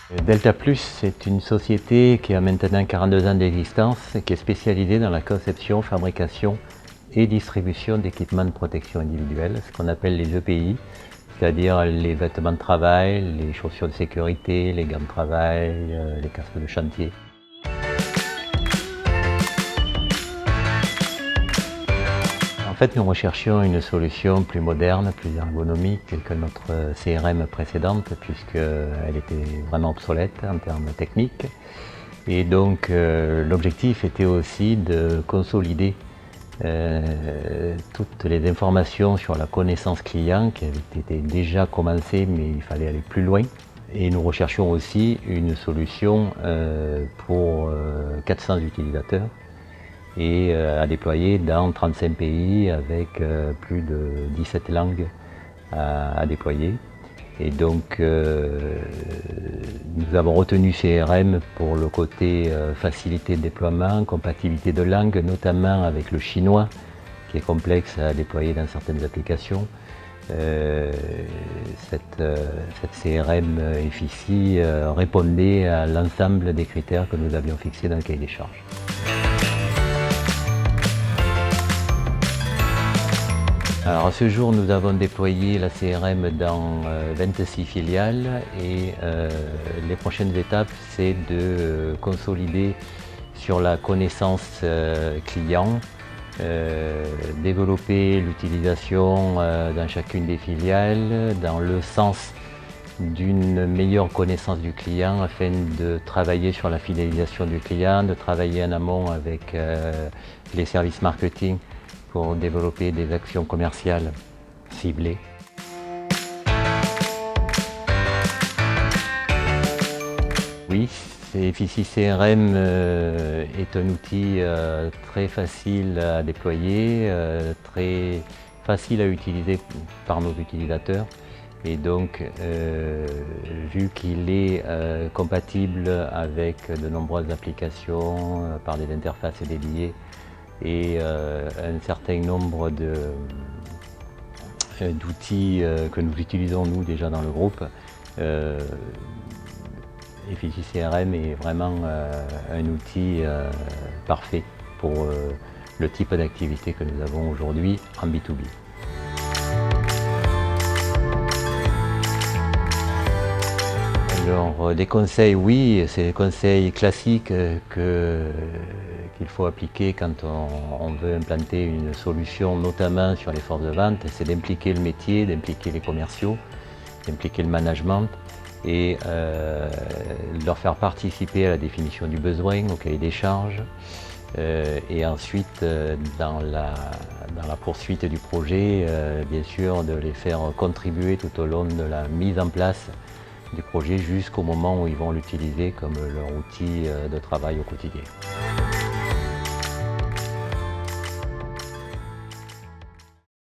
Delta Plus, c'est une société qui a maintenant 42 ans d'existence et qui est spécialisée dans la conception, fabrication et distribution d'équipements de protection individuelle, ce qu'on appelle les EPI, c'est-à-dire les vêtements de travail, les chaussures de sécurité, les gants de travail, les casques de chantier. En fait, nous recherchions une solution plus moderne, plus ergonomique que notre CRM précédente, puisqu'elle était vraiment obsolète en termes techniques. Et donc, l'objectif était aussi de consolider toutes les informations sur la connaissance client qui avait été déjà commencée, mais il fallait aller plus loin. Et nous recherchions aussi une solution pour 400 utilisateurs et à déployer dans 35 pays avec plus de 17 langues à déployer. Et donc nous avons retenu CRM pour le côté facilité de déploiement, compatibilité de langue, notamment avec le chinois qui est complexe à déployer dans certaines applications. Cette CRM FICI répondait à l'ensemble des critères que nous avions fixés dans le cahier des charges. Alors à ce jour, nous avons déployé la CRM dans 26 filiales et les prochaines étapes, c'est de consolider sur la connaissance client, développer l'utilisation dans chacune des filiales dans le sens d'une meilleure connaissance du client afin de travailler sur la fidélisation du client, de travailler en amont avec les services marketing pour développer des actions commerciales ciblées. Oui, FICI CRM est un outil très facile à déployer, très facile à utiliser par nos utilisateurs. Et donc, vu qu'il est compatible avec de nombreuses applications par des interfaces dédiées, et un certain nombre d'outils que nous utilisons nous déjà dans le groupe. FICI CRM est vraiment un outil parfait pour le type d'activité que nous avons aujourd'hui en B2B. Alors, des conseils, oui, c'est des conseils classiques qu'il faut appliquer quand on veut implanter une solution, notamment sur les forces de vente, c'est d'impliquer le métier, d'impliquer les commerciaux, d'impliquer le management et de leur faire participer à la définition du besoin, au cahier des charges, et ensuite dans la poursuite du projet, bien sûr, de les faire contribuer tout au long de la mise en place du projet jusqu'au moment où ils vont l'utiliser comme leur outil de travail au quotidien.